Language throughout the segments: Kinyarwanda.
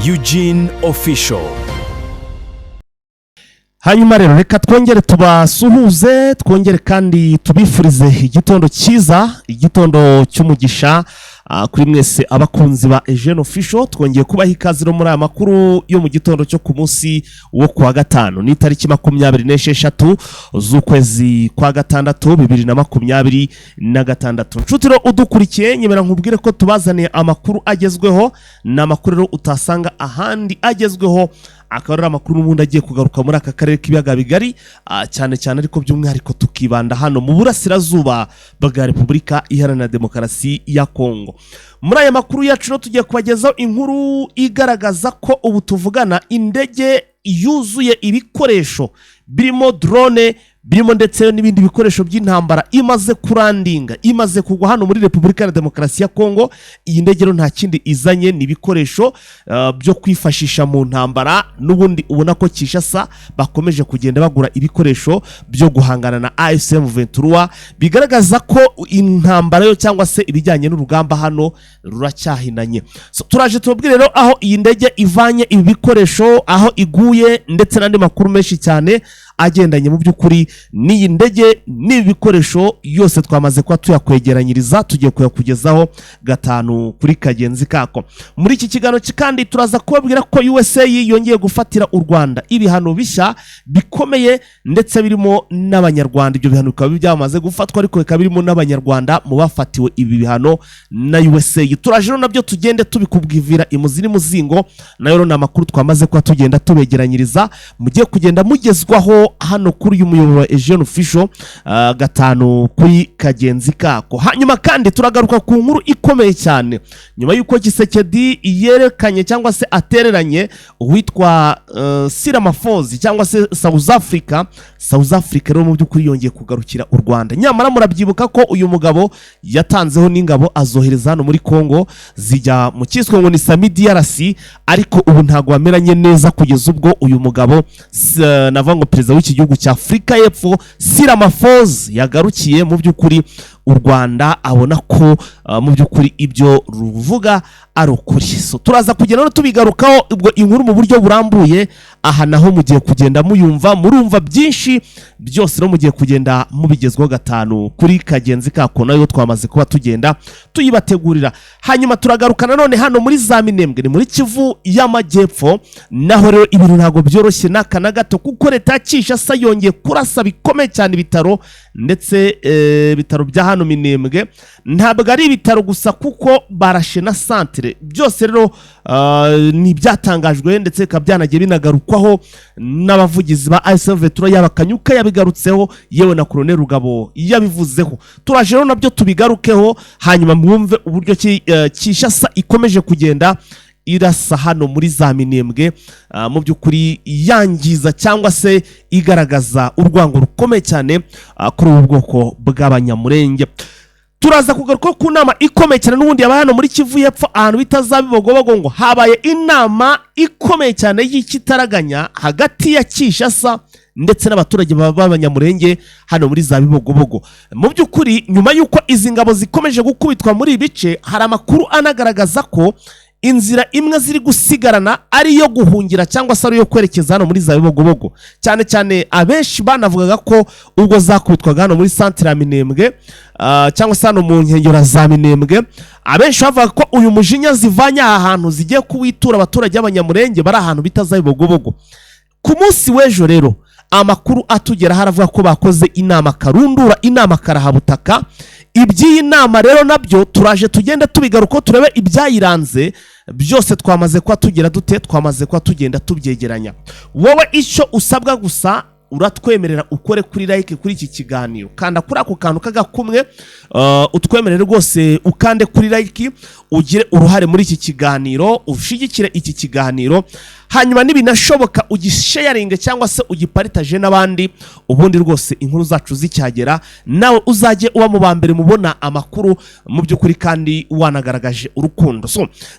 Eugene Official. Hanyuma rero reka twongere tubasuhuze, twongere kandi tubifurize igitondo cyiza, igitondo cy'umugisha kuri mwese abakunzi ba Eugene Official. Twongeye kubaha ikaze muri aya makuru yo mu gitondo cyo ku munsi wo kuwa gatanu ni tariki 26 z'ukwezi kwa gatandatu 2026. Nshuti udukurikiye nyemera nkubwire ko tubazaniye amakuru agezweho, na makuru rero utasanga ahandi agezweho, akarora amakuru n'ubundi agiye kugaruka muri aka karere k'ibiyaga bigari, cyane cyane ariko by'umwihariko tukibanda hano mu burasirazuba bwa Repubulika Iharanira Demokarasi ya Kongo. Muri aya makuru yacu no tugiye kubagezaho inkuru igaragaza ko ubu tuvugana indege yuzuye ibikoresho birimo drone, birimo ndetse n'ibindi bikoresho by'intambara imaze kurandinga, imaze kugwa hano muri Repubulika ya Demokarasi ya Kongo. Iyi ndege nta kindi izanye ni ibikoresho byo kwifashisha mu ntambara, n'ubundi ubona ko Kinshasa bakomeje kugenda bagura ibikoresho byo guhangana na AFC M23, bigaragaza ko intambara yo cyangwa se ibijyanye n'urugamba hano ruracyahinanye. Turaje tubabwire rero aho iyi ndege ivanye ibi bikoresho, aho iguye, ndetse n'andi makuru menshi cyane agendanye mu by'ukuri n'iyi ndege n'ibikoresho yose twamaze kwa tuyakwegeranyiriza, tugiye kuyakugezaho gatanu kuri kagenzi kako. Muri iki kiganiro kandi turaza kubabwira ko USA yongeye gufatira u Rwanda ibihano bishya bikomeye, ndetse birimo n'abanyarwanda. Ibyo bihano bikaba byamaze gufatwa, ariko bikaba birimo n'abanyarwanda mu bafatiwe ibi bihano na USA. Turaje rero nabyo tugende tubikubwivira imuzini muzingo, nayo rero namakuru twamaze kwa tugenda tubegeranyiriza, mugiye kugenda mugezwaho hano kuri uyu muyoboro wa Eugene Official gatanu kuri kagenzi kako. Hanyuma kandi turagaruka ku nkuru ikomeye cyane, nyuma yuko Kisekedi yerekanye cyangwa se atereranye uwitwa Cyril Ramaphosa cyangwa se South Africa rero mu by'ukuri yongeye kugarukira u Rwanda. Nyamara murabyibuka ko uyu mugabo yatanzeho n'ingabo azohereza hano muri Kongo zijya mu cyiswe ngo ni Sami DRC, ariko ubu ntago wameranye neza kugeza ubwo uyu mugabo navango perezida w'iki gihugu cya Afrika y'Epfo Cyril Ramaphosa yagarukiye mu by'ukuri u Rwanda, abona ko mu by'ukuri ibyo ruvuga ari ukuri. Turaza kugenda no tubigarukaho ubwo inkuru mu buryo burambuye, aha naho mugiye kugenda muyumva, murumva byinshi byose no mugiye kugenda mubigezweho gatanu kuri kagenzi kako, nayo twamaze kuba tugenda tuyibategurira. Hanyuma turagaruka none hano muri za Minembwe, ni muri Kivu y'Amajyepfo, naho rero ibintu ntago byoroshye n'aka na gato, kuko leta ya Kinshasa yongeye kurasa bikomeye cyane ibitaro, ndetse bitaro bya hano Minembwe ntabwo ari ibitaro gusa kuko barashe na centre. Byose rero ni byatangajwe, ndetse bikaba byanagiye binagarukwaho n'abavugizi ba AFC M23, yabakanyuka yabigarutseho, yewe na Colonel Rugabo yabivuzeho. Turaje rero nabyo tubigarukeho, hanyuma mwumve uburyo Kinshasa ikomeje kugenda irasa hano muri za Minembwe, mu by'ukuri yangiza cyangwa se igaragaza urwango rukomeye cyane kuri ubu bwoko bw'abanyamurenge. Turaza kugaruka ku nama ikomeye cyane n'ubundi yabaye hano muri Kivu y'Epfo, ahantu bitazabibogobogo ngo habaye inama ikomeye cyane y'ikitaraganya hagati ya Kinshasa ndetse n'abaturage b'abanyamurenge hano muri za Bibogobogo. Mu by'ukuri nyuma yuko izi ngabo zikomeje gukubitwa muri ibice, hari amakuru anagaragaza ko inzira imwe ziri gusigarana ari yo guhungira cyangwa se ari yo kwerekeza hano muri za Bibogobogo. Cyane cyane abenshi banavugaga ko ubwo zakubitwaga hano muri centre ya Minembwe, cyangwa se hano mu nkengero za Minembwe, abenshi bavuga ko uyu mujinya zivanye aha hantu zigiye kuwitura abaturage b'abanyamurenge bari ahantu bitaza Bibogobogo. Ku munsi w'ejo rero amakuru atugera haravuga ko bakoze inama karundura, inama karahabutaka. Iby'iyi nama rero nabyo turaje tugenda tubigaruka, turebe ibyayiranze byose. Twamaze kwa tugera dute, twamaze kwa tugenda tubyegeranya. Wowe icyo usabwa gusa uratwemerera ukore kuri like kuri iki kiganiro, kanda kuri ako kantu kagakumwe, utwemerere rwose ukande kuri like, ugire uruhare muri iki kiganiro, ushigikire iki kiganiro, hanyuma nibinashoboka ugisharinge cyangwa se ugiparitaje n'abandi, ubundi rwose inkuru zacu zicyagera nawe uzajye uba mu bambere mubona amakuru mu by'ukuri kandi wanagaragaje urukundo.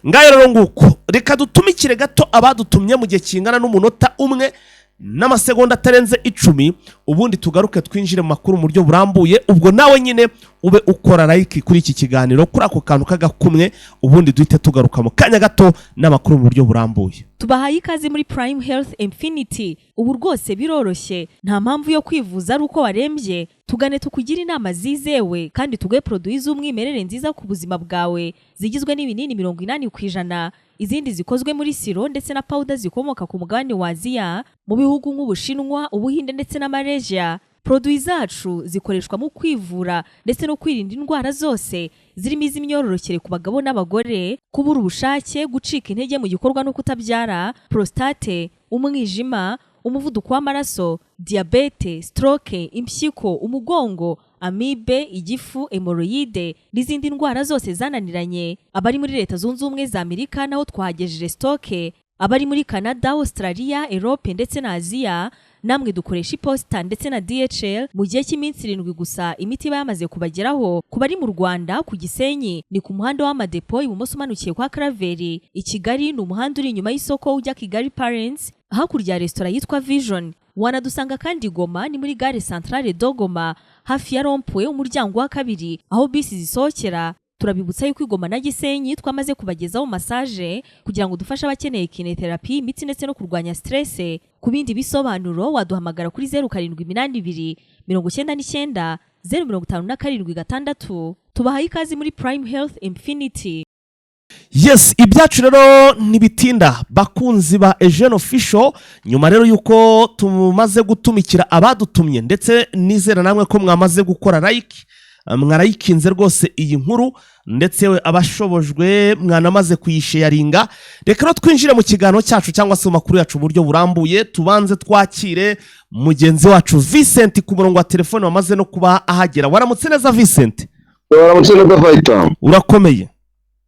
Ngayo rero nguko, reka dutumikire gato abadutumye mu gihe kingana n'umunota umwe n'amasegonda atarenze 10, ubundi tugaruke twinjire mu makuru mu buryo burambuye. Ubwo nawe nyine ube ukora like kuri iki kiganiro kuri ako kantu kagakumwe, ubundi duhite tugaruka mu kanya gato n'amakuru mu buryo burambuye. Tubahaye ikaze muri Prime Health Infinity. Ubu rwose biroroshye, nta mpamvu yo kwivuza ari uko warembye. Tugane tukugira inama zizewe kandi tuguhe produits z'umwimerere nziza ku buzima bwawe, zigizwe n'ibinini 80%, izindi zikozwe muri siro ndetse na powder zikomoka ku mugabane wa Aziya, mu bihugu nk'Ubushinwa, Ubuhinde ndetse na Malaysia. Produits zacu zikoreshwa mu kwivura ndetse no kwirinda indwara zose, zirimo iz'imyororokere ku bagabo n'abagore, kubura ubushake, gucika intege mu gikorwa no kutabyara, prostate, umwijima, umuvuduko w'amaraso, diabete, stroke, impyiko, umugongo, amibe, igifu, hemorrhoide n'izindi ndwara zose zananiranye. Abari muri Leta Zunze Ubumwe za Amerika naho twahagejeje stoke, abari muri Canada, Australia, Europe ndetse na Aziya namwe dukoresha iposita ndetse na DHL mu gihe cy'iminsi 7 gusa imiti yamaze kubageraho. Ku bari mu Rwanda ku Gisenyi ni ku muhanda w'Amadepo ibumoso umanukiye kwa Karaveri. I Kigali ni umuhanda uri inyuma y'isoko ujya Kigali Parents hakurya ya restaurant yitwa Vision. Wanadusanga kandi Goma ni muri gare centrale Dogoma hafi ya Rompwe umuryango wa kabiri aho bisi zisohokera. Turabibutsa yuko Igoma na Gisenyi twamaze kubagezaho massage kugira ngo dufashe abakeneye kinetherapy, imiti ndetse no kurwanya stress. Ku bindi bisobanuro waduhamagara kuri 0782 99 057 Tubahaye ikaze muri Prime Health Infinity. Yes, ibyacu rero nibitinda bakunzi ba Eugene Official. Nyuma rero yuko tumaze gutumikira abadutumye ndetse nizera namwe ko mwamaze gukora like, mwarayikinze rwose iyi nkuru, ndetse we abashobojwe mwanamaze kuyisharinga. Reka no twinjire mu kiganiro cyacu cyangwa se makuru yacu buryo burambuye. Tubanze twakire mugenzi wacu Vincent ku murongo wa telefone wamaze no kuba ahagera. Waramutse neza Vincent? Waramutse neza Faita. Urakomeye?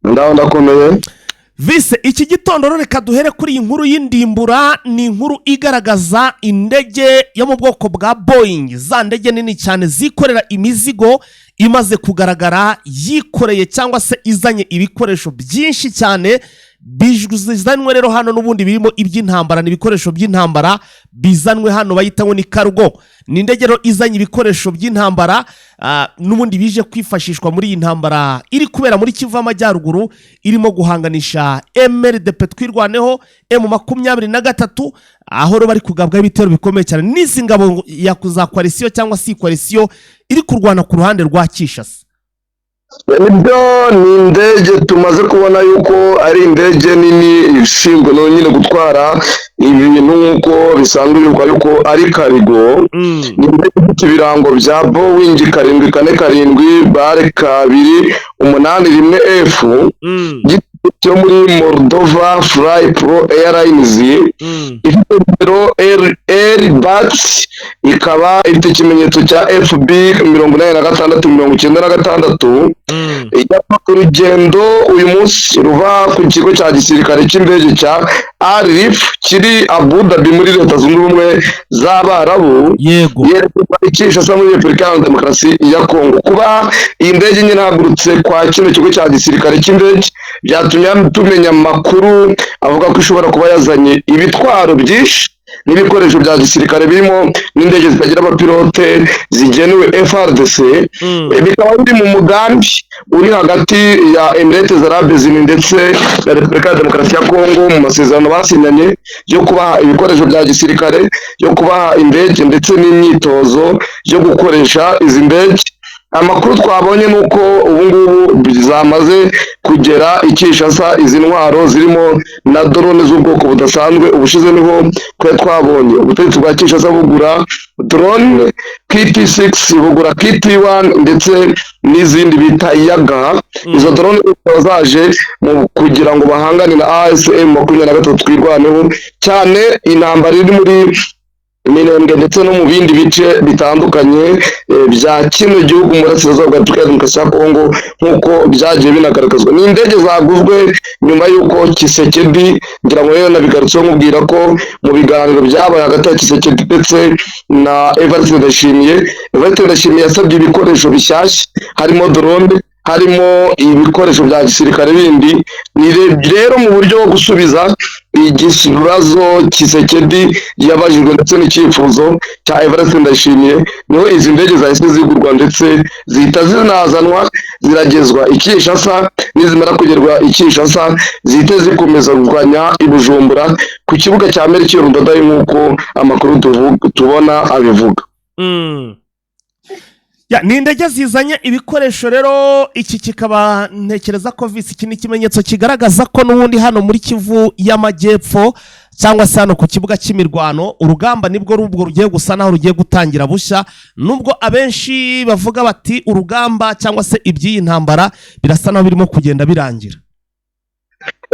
Ndakomeye. Vise, iki gitondo reka duhere kuri iyi nkuru y'indimbura. Ni inkuru igaragaza indege yo mu bwoko bwa Boeing, za ndege nini cyane zikorera imizigo, imaze kugaragara yikoreye cyangwa se izanye ibikoresho byinshi cyane bizanwe rero hano, n'ubundi birimo iby'intambara, n'ibikoresho by'intambara bizanwe hano bayitaho ni cargo. Ni indege rero izanye ibikoresho by'intambara n'ubundi bije kwifashishwa muri iyi ntambara iri kubera muri Kivu y'Amajyaruguru, irimo guhanganisha MRDP twirwaneho M23, aho bari kugabwa ibitero bikomeye cyane n'izi ngabo ya kuza coalition cyangwa si coalition iri kurwana ku ruhande rwa Kinshasa. Nibyo, ni indege tumaze kubona yuko ari indege nini ishinzwe no nyine gutwara ibintu nk'uko bisanzwe yuko ari karigo. Ni indege ifite ibirango bya Boeing 747 bare 281F cyo muri Moldova Fly Pro Airlines. Ifite rero Airbus, ikaba ifite ikimenyetso cya FB 8696. Urugendo uyu munsi ruva ku kigo cya gisirikare cy'indege cya Arif kiri Abu Dhabi muri Leta Zunze Ubumwe z'Abarabu. Yego, Kinshasa muri Repubulika ya Demokarasi ya Kongo. Kuba iyi ndege nyine hagurutse kwa kino kigo cya gisirikare cy'indege byatumye tumenya amakuru avuga ko ishobora kuba yazanye ibitwaro byinshi n'ibikoresho bya gisirikare birimo n'indege zitagira abapilote zigenewe FRDC. Bikaba biri mu mugambi uri hagati ya Emirates Arabes ndetse na Repubulika ya Demokarasi ya Kongo mu masezerano basinyanye yo kubaha ibikoresho bya gisirikare, yo kubaha indege ndetse n'imyitozo yo gukoresha izi ndege. Amakuru twabonye nuko ubu ngubu zamaze kugera i Kinshasa, izi ntwaro zirimo na drone z'ubwoko budasanzwe. Ubushize niho kwe twabonye ubutegetsi bwa Kinshasa bugura drone KT6, bugura KT1 ndetse n'izindi bita Yaga. Izo drone zaje kugira ngo bahangane na ASM 23 twirwaneho cyane intambara iri muri Minembwe ndetse no mu bindi bice bitandukanye bya kino gihugu mu burasirazuba bwa Repubulika ya Demokarasi ya Kongo nk'uko byagiye binagaragazwa. Ni indege zaguzwe nyuma y'uko Kisekedi, ngira ngo rero nabigarutseho nkubwira ko mu biganiro byabaye hagati ya Kisekedi ndetse na Evariste Ndayishimiye yasabye ibikoresho bishyashya, harimo drone, harimo ibikoresho bya gisirikare bindi. Ni rero mu buryo bwo gusubiza ikibazo Tshisekedi yabajijwe ndetse n'icyifuzo cya Evariste Ndayishimiye, niho izi ndege zahise zigurwa ndetse zihita zinazanwa ziragezwa i Kinshasa, nizimara kugerwa i Kinshasa zihite zikomeza kuganya i Bujumbura ku kibuga cya Melchior Ndadaye nk'uko amakuru tubona abivuga. Ni indege zizanye ibikoresho rero. Iki kikaba ntekereza ko iki ni ikimenyetso kigaragaza ko n'ubundi hano muri Kivu y'Amajyepfo cyangwa se hano ku kibuga cy'imirwano urugamba nibwo rubwo rugiye gusa naho rugiye gutangira bushya, nubwo abenshi bavuga bati urugamba cyangwa se iby'iyi ntambara birasa naho birimo kugenda birangira.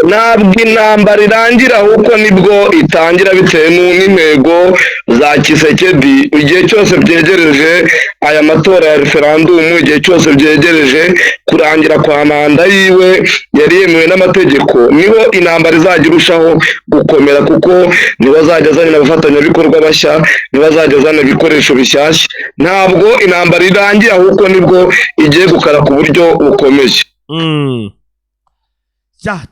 Ntabwo intambara irangira ahubwo nibwo itangira bitewe n'intego za Tshisekedi. Igihe cyose byegereje aya matora ya referendum, igihe cyose byegereje kurangira kwa manda yiwe yari yemewe n'amategeko, niho intambara izajya irushaho gukomera, kuko niho azajya azana abafatanyabikorwa bashya, niho azajya azana ibikoresho bishyashya. Ntabwo intambara irangira ahubwo nibwo igiye gukara ku buryo bukomeye.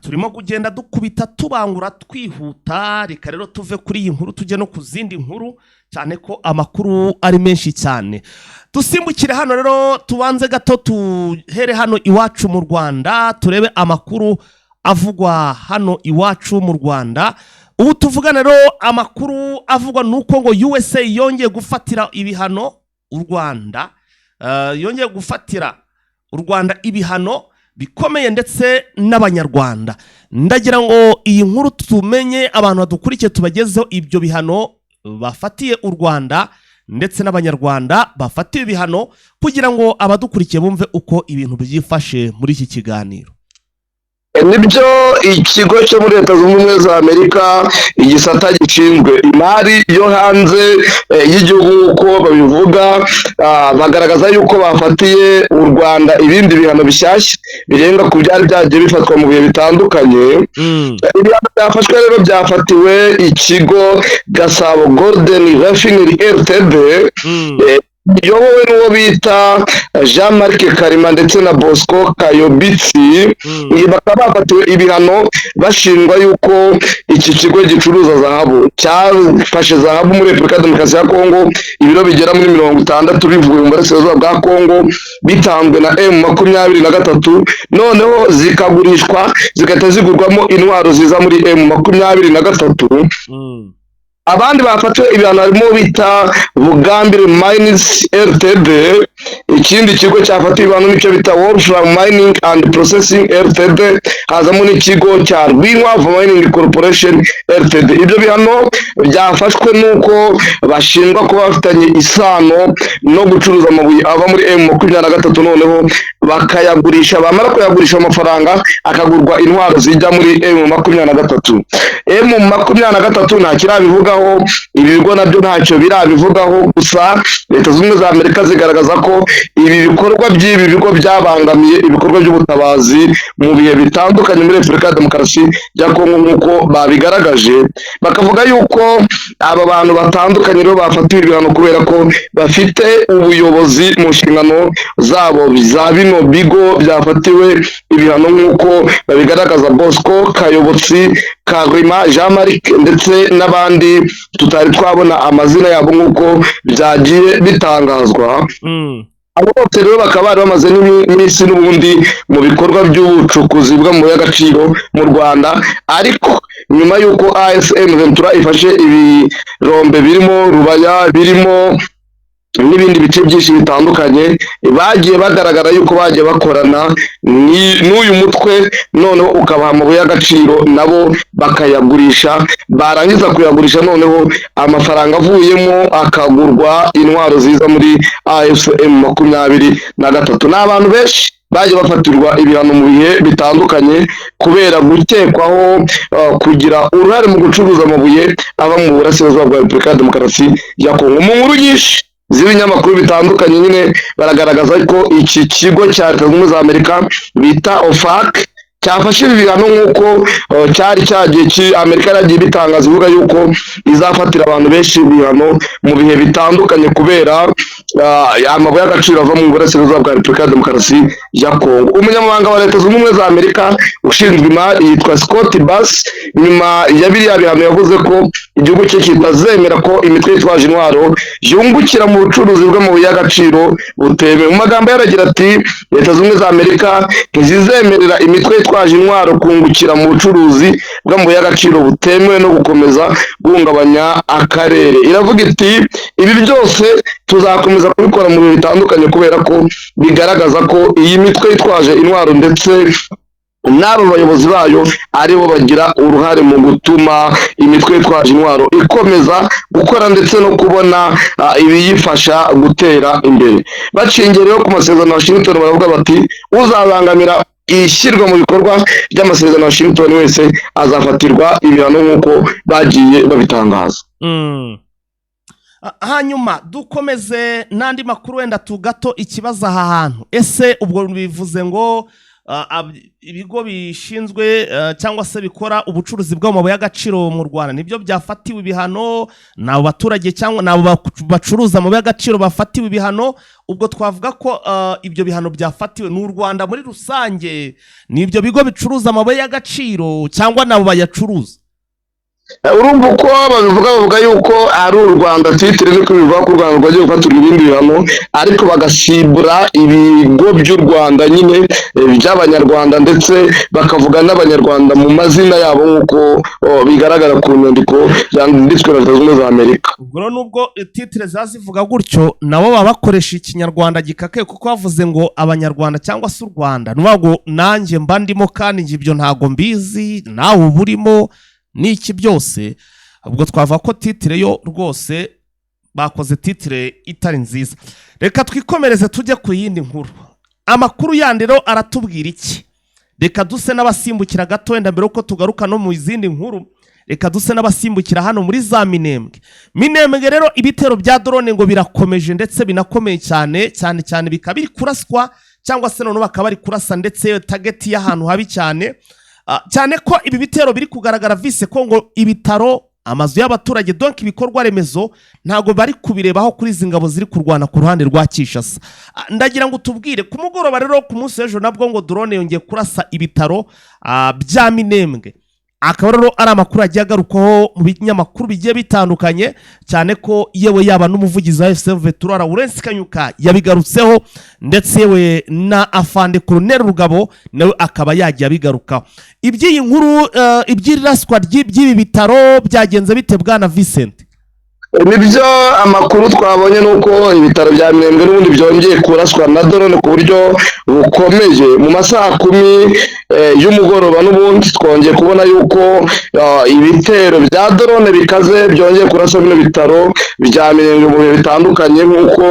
Turimo kugenda dukubita tubangura twihuta. Reka rero tuve kuri iyi nkuru tujye no ku zindi nkuru, cyane ko amakuru ari menshi cyane. Dusimbukire hano rero, tubanze gato tuhere hano iwacu mu Rwanda, turebe amakuru avugwa hano iwacu mu Rwanda. Ubu tuvugana rero amakuru avugwa nuko ngo USA yongeye gufatira ibihano u Rwanda, yongeye gufatira u Rwanda ibihano bikomeye ndetse n'abanyarwanda. Ndagira ngo iyi nkuru tumenye, abantu badukurikiye tubagezeho ibyo bihano bafatiye u Rwanda ndetse n'abanyarwanda bafatiye ibihano, kugira ngo abadukurikiye bumve uko ibintu byifashe muri iki kiganiro. Nibyo ikigo cyo muri Leta Zunze Ubumwe za Amerika igisata gishinzwe imari yo hanze y'igihugu uko babivuga, bagaragaza yuko bafatiye u Rwanda ibindi bihano bishyashya birenga ku byari byagiye bifatwa mu bihe bitandukanye. Ibihano byafashwe rero byafatiwe ikigo Gasabo Golden Refinery Ltd iyobowe n'uwo bita Jean-Marc Karima ndetse na Bosco Kayobitsi. Bakaba bafatiwe ibihano bashinjwa yuko iki kigo gicuruza zahabu, cyafashe zahabu muri Repubulika Demokarasi ya Kongo ibiro bigera muri 60 bivuye mu burasirazuba bwa Kongo, bitanzwe na M23, noneho zikagurishwa zigahita zigurwamo intwaro ziza muri M23. Abandi bafatiwe ibihano harimo bita Bugambire Mines Ltd, ikindi kigo cyafatiwe ibihano nicyo bita Wolfram Mining and Processing Ltd, hazamo n'ikigo cya Rwinkwavu Mining Corporation Ltd. Ibyo bihano byafashwe nuko bashinjwa kuba bafitanye isano no gucuruza amabuye ava muri M23, noneho bakayagurisha, bamara kuyagurisha amafaranga akagurwa intwaro zijya muri M23. M23 nta kirabivugaho, ibigo nabyo ntacyo birabivugaho, gusa Leta Zunze Ubumwe za Amerika zigaragaza ko ibi bikorwa by'ibi bigo byabangamiye ibikorwa by'ubutabazi mu bihe bitandukanye muri Repubulika ya Demokarasi ya Kongo nk'uko babigaragaje. Bakavuga yuko aba bantu batandukanye rero bafatiwe ibihano kubera ko bafite ubuyobozi mu nshingano zabo za bino bigo byafatiwe ibihano nk'uko babigaragaza. Bosco Kayobotsi, Karima, Jean-Marc ndetse n'abandi tutari twabona amazina yabo nk'uko byagiye bitangazwa. Abo bose rero bakaba bari bamaze n'iminsi n'ubundi mu bikorwa by'ubucukuzi bw'amabuye y'agaciro mu Rwanda, ariko nyuma y'uko ASM Ventura ifashe ibirombe birimo Rubaya, birimo n'ibindi bice byinshi bitandukanye, bagiye bagaragara yuko bagiye bakorana n'uyu mutwe, noneho ukabaha amabuye y'agaciro nabo bakayagurisha, barangiza kuyagurisha noneho amafaranga avuyemo akagurwa intwaro ziza muri AFM 23. N'abantu benshi baje bafatirwa ibihano mu bihe bitandukanye kubera gukekwaho kugira uruhare mu gucuruza amabuye ava mu burasirazuba bwa Repubulika ya Demokarasi ya Kongo. Mu nkuru nyinshi z'ibinyamakuru bitandukanye nyine baragaragaza ko iki kigo cya Leta Zunze Ubumwe za Amerika bita OFAC cyafashe ibi bihano nk'uko cyari cyagiye Amerika yaragiye bitangaza ivuga yuko izafatira abantu benshi ibihano mu bihe bitandukanye kubera amabuye y'agaciro ava mu burasirazuba bwa Repubulika ya Demokarasi ya Kongo. Umunyamabanga wa Leta Zunze Ubumwe za Amerika ushinzwe imari yitwa Scott Bass, nyuma ya biriya bihano yavuze ko igihugu cye kitazemera ko imitwe yitwaje intwaro yungukira mu bucuruzi bw'amabuye y'agaciro butemewe. Mu magambo yaragira ati Leta Zunze Ubumwe za Amerika ntizizemerera imitwe yitwaje intwaro kungukira mu bucuruzi bw'amabuye y'agaciro butemewe no gukomeza guhungabanya akarere. Iravuga iti ibi byose tuzakomeza kubikora mu bihe bitandukanye kubera ko bigaragaza ko iyi mitwe yitwaje intwaro ndetse n'abo bayobozi bayo aribo bagira uruhare mu gutuma imitwe yitwaje intwaro ikomeza gukora ndetse no kubona ibiyifasha gutera imbere. Bacingiye rero ku masezerano ya Washington baravuga bati uzabangamira ishyirwa mu bikorwa ry'amasezerano ya Washington wese azafatirwa ibihano nk'uko bagiye babitangaza. Hanyuma dukomeze n'andi makuru wenda tugato ikibazo aha hantu. Ese ubwo bivuze ngo ibigo bishinzwe cyangwa se bikora ubucuruzi bw'amabuye y'agaciro mu Rwanda nibyo byafatiwe ibihano, nabo baturage cyangwa nabo bacuruza amabuye y'agaciro bafatiwe ibihano? Ubwo twavuga ko ibyo bihano byafatiwe n'u Rwanda muri rusange, nibyo bigo bicuruza amabuye y'agaciro cyangwa nabo bayacuruza? Urumva uko bavuga yuko ari u Rwanda, titire niko bivuga ko u Rwanda rwagiye gufatirwa ibindi bihano, ariko bagasibura ibigo by'u Rwanda nyine by'abanyarwanda ndetse bakavuga n'abanyarwanda mu mazina yabo nk'uko bigaragara ku nyandiko yanditswe na Leta Zunze Ubumwe za Amerika. Ubwo nubwo titire zazivuga gutyo, nabo baba bakoresha ikinyarwanda gikakaye kuko bavuze ngo abanyarwanda cyangwa se u Rwanda. Nubwo nanjye mba ndimo kandi ibyo ntago mbizi, nawe uburimo n'iki byose, ubwo twavuga ko titire yo rwose bakoze titire itari nziza. Reka twikomereze tujye ku yindi nkuru. Amakuru yandi rero aratubwira iki? Reka duse n'abasimbukira gato wenda mbere uko tugaruka no mu izindi nkuru. Reka duse n'abasimbukira hano muri za Minembwe rero ibitero bya drone ngo birakomeje ndetse binakomeye cyane bikaba biri kuraswa cyangwa se none bakaba bari kurasa ndetse target y'ahantu habi cyane ko ibi bitero biri kugaragara vise ko ngo ibitaro, amazu y'abaturage donc ibikorwa remezo ntago bari kubirebaho kuri izi ngabo ziri kurwana ku ruhande rwa Kinshasa. Ndagira ngo tubwire ku mugoroba rero ku munsi w'ejo nabwo ngo drone yongeye kurasa ibitaro bya Minembwe. Akaba rero ari amakuru agiye agarukaho mu binyamakuru bigiye bitandukanye cyane ko yewe yaba n'umuvugizi wa FCM Vetura Lawrence Kanyuka yabigarutseho ndetse yewe na Afande Colonel Rugabo nawe akaba yagiye abigarukaho. Iby'iyi nkuru iby'iraswa ry'ibi bitaro byagenze bite bwana Vincent? Nibyo amakuru twabonye nuko ibitaro bya Minembwe n'ubundi byongeye kuraswa na drone ku buryo bukomeye mu masaha 10 y'umugoroba. N'ubundi twongeye kubona yuko ibitero bya drone bikaze byongeye kurasa bino bitaro bya Minembwe mu bihe bitandukanye nk'uko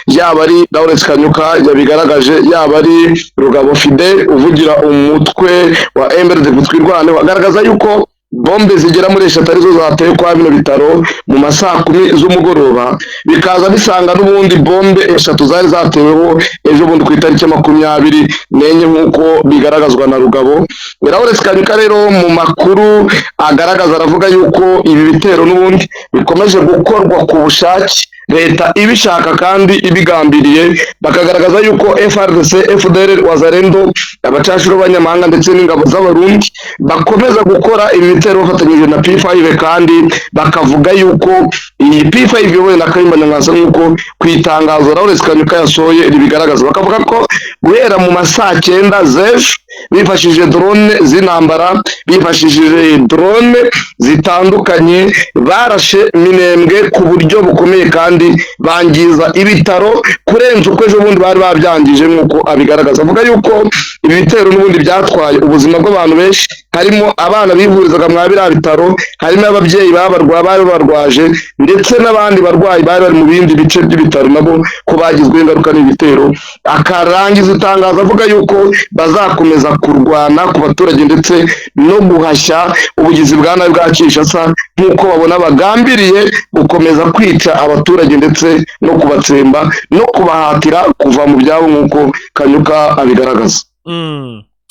yaba ari Lawrence Kanyuka yabigaragaje, yaba ari Rugabo Fidel uvugira umutwe wa MRD Gutwirwane wagaragaza yuko bombe zigera muri 3 arizo zateye kwa bino bitaro mu masaha 10 z'umugoroba, bikaza bisanga n'ubundi bombe 3 zari zateweho ejo bundi ku itariki 24 nk'uko bigaragazwa na Rugabo. Lawrence Kanyuka rero mu makuru agaragaza aravuga yuko ibi bitero n'ubundi bikomeje gukorwa ku bushake, leta ibishaka kandi ibigambiriye, bakagaragaza yuko FRDC, FDLR, Wazalendo, abacashuro b'abanyamahanga ndetse n'ingabo z'abarundi bakomeza gukora ibitero bafatanyije na P5, kandi bakavuga yuko iyi P5 yoboye na Kayumba Nyamwasa nk'uko kwitangazo Lawrence Kanyuka yasohoye ribigaragaza. Bakavuga ko guhera mu masaha 9 z'ejo bifashishije drone z'intambara, bifashishije drone zitandukanye, barashe Minembwe ku buryo bukomeye kandi bangiza ibitaro kurenza uko ejo bundi bari babyangije nk'uko abigaragaza. Avuga yuko ibi bitero n'ubundi byatwaye ubuzima bw'abantu benshi, harimo abana bivurizaga mwa biriya bitaro, harimo ababyeyi bari barwaje ndetse n'abandi barwayi bari mu bindi bice by'ibitaro nabo ko bagizwe ingaruka n'ibitero. Akarangiza itangazo avuga yuko bazakomeza kurwana ku baturage ndetse no guhashya ubugizi bwa nabi bwa Kinshasa nk'uko babona bagambiriye gukomeza kwica abaturage ndetse no kubatsemba no kubahatira kuva mu byabo nk'uko Kanyuka abigaragaza.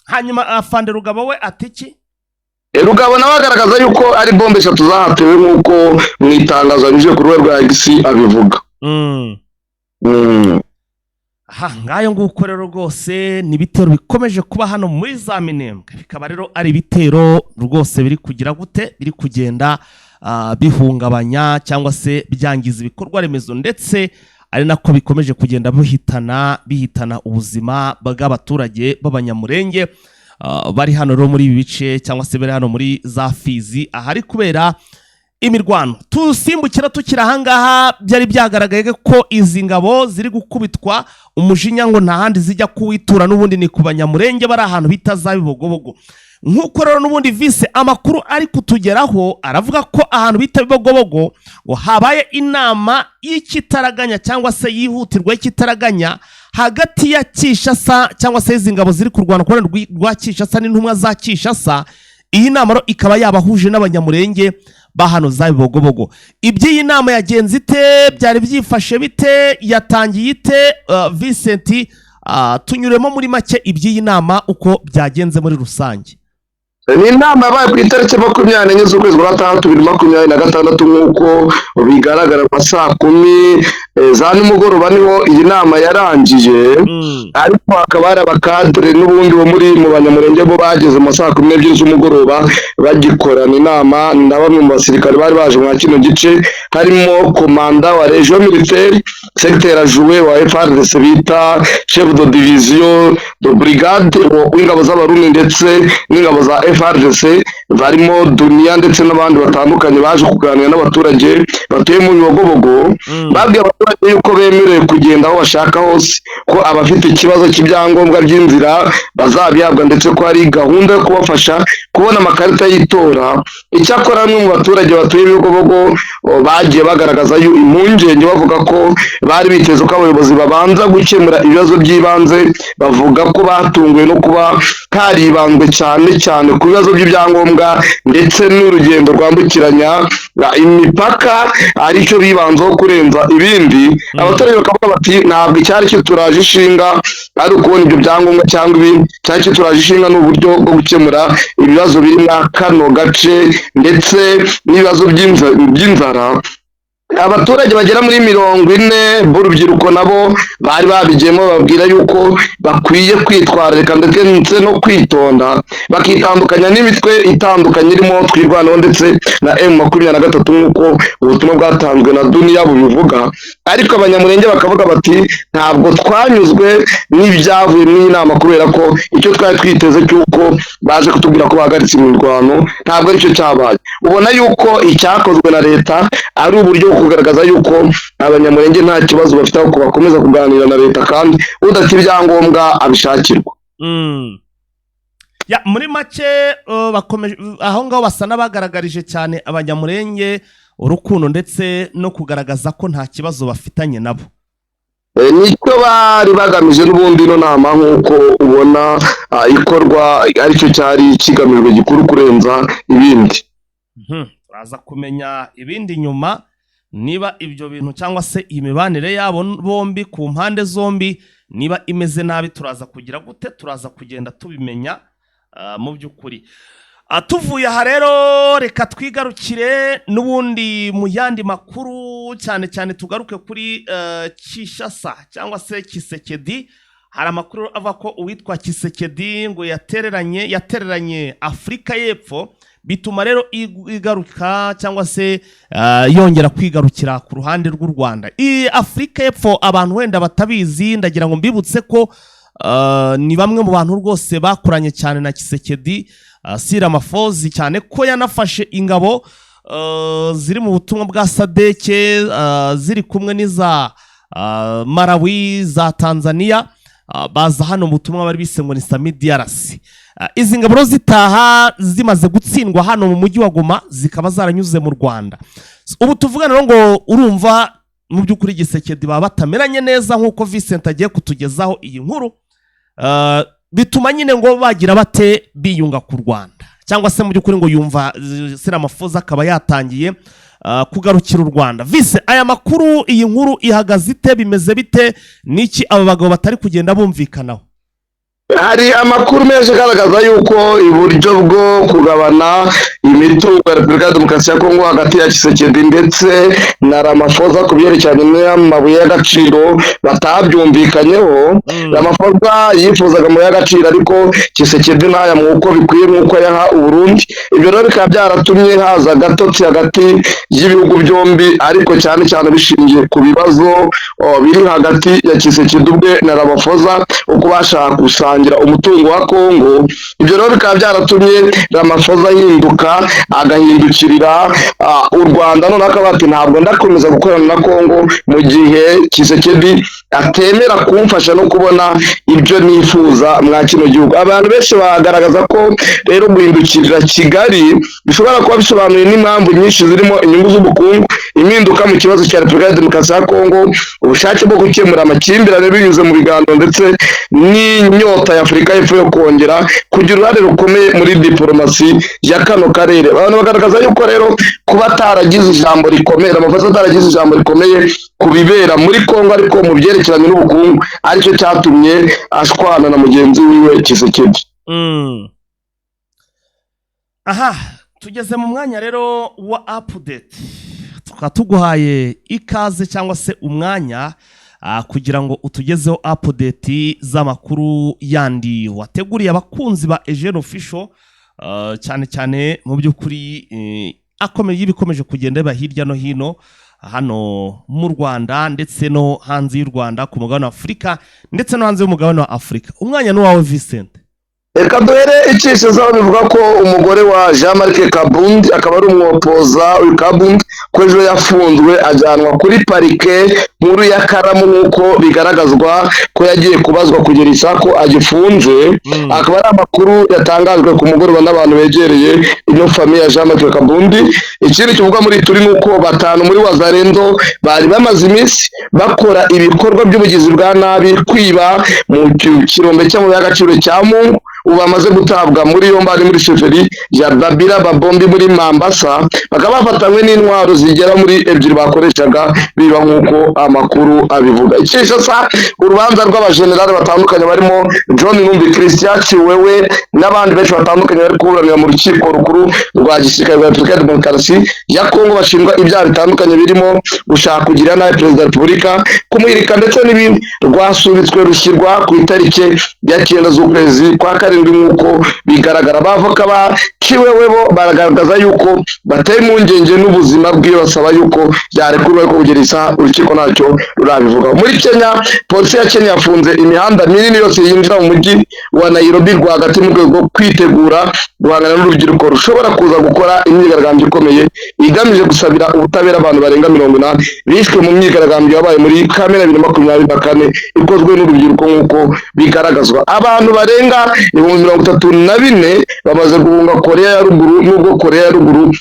hanyuma afande Rugabo we ati iki? Rugabo nawe agaragaza yuko ari bombe 3 zahatewe nk'uko mu itangazo anyujije ku rubuga rwa X abivuga. Ngayo nguko rero rwose ni ibitero bikomeje kuba hano muri za Minembwe, bikaba rero ari ibitero rwose biri kugira gute, biri kugenda bihungabanya cyangwa se byangiza ibikorwa remezo, ndetse ari nako bikomeje kugenda bihitana ubuzima bw'abaturage b'Abanyamurenge bari hano rero muri ibi bice, cyangwa se bari hano muri za Fizi ahari kubera imirwano. Tusimbukira tukira ahangaha, byari byagaragaye ko izi ngabo ziri gukubitwa umujinya ngo nta handi zijya kuwitura, n'ubundi ni ku Banyamurenge bari ahantu bita za Bibogobogo. Nk'uko rero n'ubundi vise amakuru ari kutugeraho aravuga ko ahantu bita Bibogobogo ngo habaye inama y'ikitaraganya cyangwa se yihutirwa y'ikitaraganya hagati ya Kinshasa cyangwa se izi ngabo ziri kurwana ku ruhande rwa Kinshasa n'intumwa za Kinshasa. Iyi nama rero ikaba yabahuje n'Abanyamurenge bahano za Bibogobogo. Iby'iyi nama yagenze ite, byari byifashe bite, yatangiye ite? Vincent, tunyuremo muri make iby'iyi nama uko byagenze muri rusange. Ni inama yabaye ku itariki 24 z'ukwezi kwa 6 2026 nk'uko bigaragara mu saa 10 za nimugoroba niho iyi nama yarangiye. Ariko hakaba hari abakadre n'ubundi bo muri mu Banyamurenge bo bageze mu saa 12 z'umugoroba bagikorana inama na bamwe mu basirikare bari baje mu kino gice, harimo komanda wa region militaire, secteur adjoint wa FARDC bita chef de division de brigade w'ingabo z'Abarundi ndetse n'ingabo za FARDC barimo Dunia ndetse n'abandi batandukanye baje kuganira n'abaturage batuye mu Bibogobogo. Babwiye abaturage yuko bemerewe kugenda aho bashaka hose, ko abafite ikibazo cy'ibyangombwa by'inzira bazabihabwa, ndetse ko hari gahunda yo kubafasha kubona amakarita y'itora. Icyakora bamwe mu baturage batuye Bibogobogo bagiye bagaragaza impungenge bavuga ko bari biteze ko abayobozi babanza gukemura ibibazo by'ibanze. Bavuga ko batunguwe no kuba haribanzwe cyane ku bibazo by'ibyangombwa ndetse n'urugendo rwambukiranya imipaka aricyo bibanzaho kurenza ibindi. Abaturage bakavuga bati ntabwo icyari cyo turaje ishinga ari ukubona ibyo byangombwa cyangwa ibindi, cyari cyo turaje ishinga n'uburyo bwo gukemura ibibazo biri muri kano gace ndetse n'ibibazo by'inzara. Abaturage bagera muri 40 b'urubyiruko nabo bari babigiyemo, babwira yuko bakwiye kwitwararika ndetse no kwitonda, bakitandukanya n'imitwe itandukanye irimo twirwanaho ndetse na M23 nk'uko ubutumwa bwatanzwe na Dunia bubivuga. Ariko Abanyamurenge bakavuga bati ntabwo twanyuzwe n'ibyavuye mu inama, kubera ko icyo twari twiteze cy'uko baje kutubwira ko bahagaritse imirwano ntabwo aricyo cyabaye. Ubona yuko icyakozwe na leta ari uburyo kugaragaza yuko Abanyamurenge nta kibazo bafite aho bakomeza kuganira na leta, kandi udafite ibyangombwa abishakirwa. Muri make bakomeje aho ngaho basa n'abagaragarije cyane Abanyamurenge urukundo ndetse no kugaragaza ko nta kibazo bafitanye nabo. Nicyo bari bagamije n'ubundi no nama nk'uko ubona ikorwa aricyo cyari kigamijwe gikuru kurenza ibindi. Turaza kumenya ibindi nyuma, niba ibyo bintu cyangwa se imibanire yabo bombi ku mpande zombi niba imeze nabi, turaza kugira gute, turaza kugenda tubimenya mu by'ukuri. Tuvuye aha rero reka twigarukire n'ubundi mu yandi makuru, cyane tugaruke kuri Kinshasa cyangwa se Kisekedi. Hari amakuru ava ko uwitwa Kisekedi ngo yatereranye Afurika y'Epfo, bituma rero igaruka cyangwa se yongera kwigarukira ku ruhande rw'u Rwanda. Afurika y'Epfo abantu wenda batabizi, ndagira ngo mbibutse ko ni bamwe mu bantu rwose bakoranye cyane na Kisekedi, Siramafozi, cyane ko yanafashe ingabo ziri mu butumwa bwa Sadeke ziri kumwe n'iza Malawi, za Tanzania, baza hano mu butumwa bari bise ngo ni Samidiarasi. Izi ngabo zitaha zimaze gutsindwa hano mu mujyi wa Goma, zikaba zaranyuze mu Rwanda. Ubu tuvugana ngo urumva mu by'ukuri Gisekedi baba batameranye neza nk'uko Vincent agiye kutugezaho iyi nkuru, bituma nyine ngo bagira bate biyunga ku Rwanda, cyangwa se mu by'ukuri ngo yumva Siramafoza akaba yatangiye kugarukira u Rwanda. Vise, aya makuru, iyi nkuru ihagaze ite, bimeze bite, niki aba bagabo batari kugenda bumvikanaho? hari amakuru menshi agaragaza yuko iburyo bwo kugabana imitungo ya Repubulika ya Demokarasi ya Kongo hagati ya Tshisekedi ndetse na Ramaphosa ku byerekeranye n'amabuye y'agaciro batabyumvikanyeho. Ramaphosa yifuzaga amabuye y'agaciro ariko Tshisekedi ntayamuha uko bikwiye nk'uko yaha Uburundi. Ibyo rero bikaba byaratumye haza agatotsi hagati y'ibihugu byombi, ariko cyane cyane bishingiye ku bibazo biri hagati ya Tshisekedi ubwe na Ramaphosa uko bashaka gusangira umutungo wa Kongo. Ibyo rero bikaba byaratumye Ramaphosa ahinduka agahindukirira u Rwanda, none akaba ati ntabwo ndakomeza gukorana na Kongo mu gihe Tshisekedi atemera kumfasha no kubona ibyo nifuza mwa kino gihugu. Abantu benshi bagaragaza ko rero guhindukirira Kigali bishobora kuba bisobanuye n'impamvu nyinshi zirimo inyungu z'ubukungu, impinduka mu kibazo cya Repubulika ya Demokarasi ya Kongo, ubushake bwo gukemura amakimbirane binyuze mu biganiro ndetse n'inyota ya Afurika y'Epfo yo kongera kugira uruhare rukomeye muri diplomasi ya kano karere. Abantu bagaragaza yuko rero kuba ataragize ijambo rikomeye, Ramaphosa ataragize ijambo rikomeye ku bibera muri Kongo ariko mu byerekeranye n'ubukungu aricyo cyatumye ashwana na mugenzi wiwe Tshisekedi. Aha, tugeze mu mwanya rero wa update, tukaba tuguhaye ikaze cyangwa se umwanya kugira ngo utugezeho update z'amakuru yandi wateguriye abakunzi ba Eugene Official, cyane cyane mu by'ukuri akomeye y'ibikomeje kugenda biba hirya no hino hano mu Rwanda ndetse no hanze y'u Rwanda, ku mugabane wa Afurika ndetse no hanze y'umugabane wa Afurika. Umwanya ni wawe Vincent. Reka duhere icishizaho bivuga ko umugore wa Jean-Marc Kabundi akaba ari umwopoza uyu Kabundi ko ejo yafunzwe ajyanwa kuri parike nkuru ya Karamu nk'uko bigaragazwa ko yagiye kubazwa kugera isako agifunze. Akaba ari amakuru yatangajwe ku mugoroba n'abantu begereye ino famiye ya Jean-Marc Kabundi. Ikindi kivuga muri turi nuko batanu muri Wazalendo bari bamaze iminsi bakora ibikorwa by'ubugizi bwa nabi, kwiba mu kirombe cy'amabuye y'agaciro cya Mungu. Ubu bamaze gutabwa muri yombi ari muri sheferi ya Babira Babombi muri Mambasa, bakaba bafatanywe n'intwaro zigera muri 2 bakoreshaga biba nk'uko amakuru abivuga. Ikisha sa urubanza rw'abajenerali batandukanye barimo John Numbi Christian Chiwewe n'abandi benshi batandukanye bari kuburanira mu rukiko rukuru rwa gisirikare rwa Repubulika ya Demokarasi ya Kongo bashinjwa ibyaha bitandukanye birimo gushaka kugira nabi Perezida wa Repubulika, kumwirika ndetse n'ibindi. Rwasubitswe rushyirwa ku itariki ya 9 z'ukwezi kwa nk'uko bigaragara. Abavoka ba Chiwewe bo baragaragaza yuko bateye impungenge n'ubuzima bwiwe, basaba yuko yarekurwa ko kugerisa urukiko ntacyo rurabivuga. Muri Kenya, polisi ya Kenya yafunze imihanda minini yose yinjira mu mujyi wa Nairobi rwagati mu rwego rwo kwitegura guhangana n'urubyiruko rushobora kuza gukora imyigaragambyo ikomeye igamije gusabira ubutabera abantu barenga 80 bishwe mu myigaragambyo yabaye muri Kamena 2024 ikozwe n'urubyiruko nk'uko bigaragazwa. Abantu barenga 34 bamaze guhunga Korea ya Ruguru, nubwo Korea ya Ruguru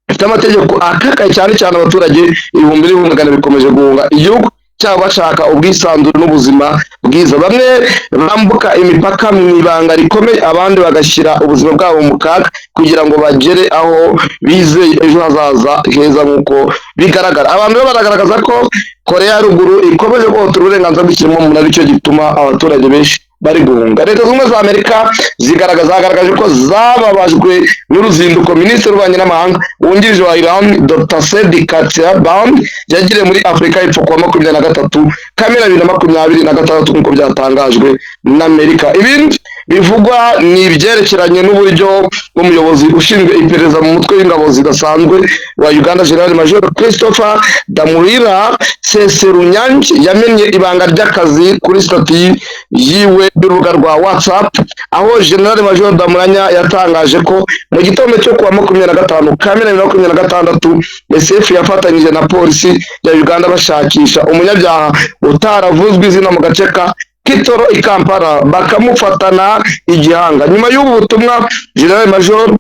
ifite amategeko akakaye cyane cyane abaturage 1000 bikomeje guhunga igihugu cyabo bashaka ubwisanzure n'ubuzima bwiza. Bamwe bambuka imipaka mu ibanga rikomeye, abandi bagashyira ubuzima bwabo mu kaga kugira ngo bagere aho bizeye ejo hazaza heza nk'uko bigaragara. Abantu baragaragaza ko Korea ya Ruguru ikomeje guhohotera uburenganzira bw'ikiremwamuntu, aricyo gituma abaturage benshi bari guhunga. Leta z'ubumwe za Amerika zagaragaje ko zababajwe n'uruzinduko Minisitiri w'Ububanyi n'Amahanga wungirije wa Iran Dr. Said Khatibzadeh yagiriye muri Afurika y'Epfo kuwa 23 Kamena 2026 nk'uko byatangajwe na Amerika. Ibindi bivugwa ni ibyerekeranye n'uburyo umuyobozi ushinzwe iperereza mu mutwe w'ingabo zidasanzwe wa Uganda General Major Christopher Damurira Seserunyange yamenye ibanga ry'akazi kuri stati yiwe y'urubuga rwa WhatsApp, aho General Major Damuranya yatangaje ko mu gitondo cyo kuwa 25 Kamena 2026 SF yafatanyije na polisi ya Uganda bashakisha umunyabyaha utaravuzwe izina mu gace ka Kitoro i Kampala bakamufatana igihanga. Nyuma y'ubu butumwa, General Major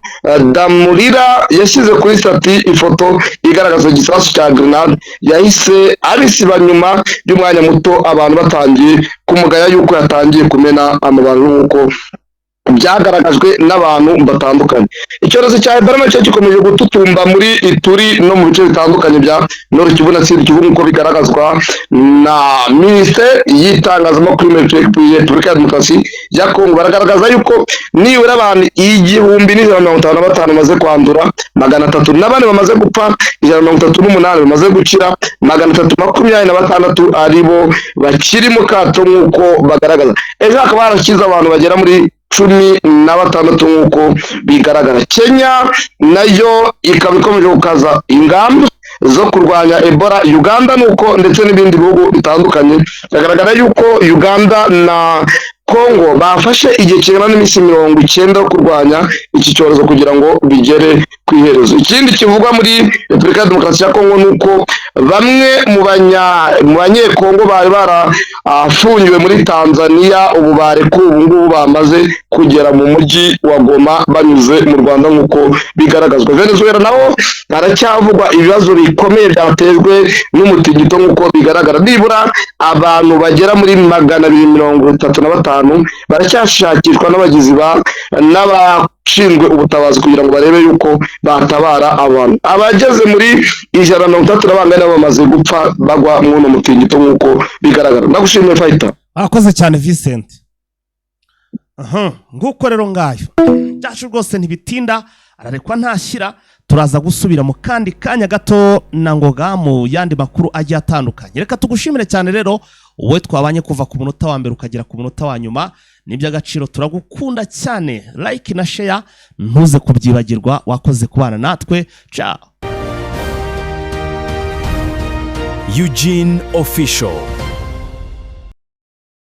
Damurira yashyize kuri stati ifoto igaragaza igisasu cya grenade yahise abisiba nyuma y'umwanya muto abantu batangiye kumugaya yuko yatangiye kumena amabanga nk'uko byagaragajwe n'abantu batandukanye. Icyorezo cya Ebola nacyo gikomeje gututumba muri Ituri no mu bice bitandukanye bya Nord Kivu na Sud Kivu nk'uko bigaragazwa na Minisiteri y'itangazamakuru muri Repubulika ya Demokarasi ya Kongo. Baragaragaza yuko nibura abantu 1,155 bamaze kwandura, 304 bamaze gupfa, 138 bamaze gukira, 326 aribo bakiri mu kato nk'uko bagaragaza. Ejo hakaba harashize abantu bagera muri 16 nk'uko bigaragara. Kenya nayo ikaba ikomeje gukaza ingamba zo kurwanya Ebola. Uganda nuko ndetse n'ibindi bihugu bitandukanye, biragaragara yuko Uganda na Kongo bafashe igihe kingana n'iminsi 90 yo kurwanya iki cyorezo kugira ngo bigere ku iherezo. Ikindi kivugwa muri Repubulika ya Demokarasi ya Kongo nuko bamwe mu banyekongo bari barafungiwe muri Tanzania ubu barekuwe, ubu ngubu bamaze kugera mu mujyi wa Goma banyuze mu Rwanda nk'uko bigaragazwa. Venezuela naho haracyavugwa ibibazo bikomeye byatejwe n'umutingito nk'uko bigaragara. Nibura abantu bagera muri 235 baracyashakishwa n'abagizi n'abashinzwe ubutabazi kugira ngo barebe yuko batabara abantu. Abageze muri 130 nabo bamaze gupfa bagwa mw'uno mutingito nk'uko bigaragara. Ndagushimiye Fighter. Akoze cyane Vincent. Nguko rero ngayo byacu rwose ntibitinda, ararekwa ntashyira. Turaza gusubira mu kandi kanya gato na Ngoga mu yandi makuru agiye atandukanye. Reka tugushimire cyane rero wowe twabanye kuva ku munota wa mbere ukagera ku munota wa nyuma. N'iby'agaciro turagukunda cyane. Like na share ntuze kubyibagirwa. Wakoze kubana natwe. Ciao. Eugene Official.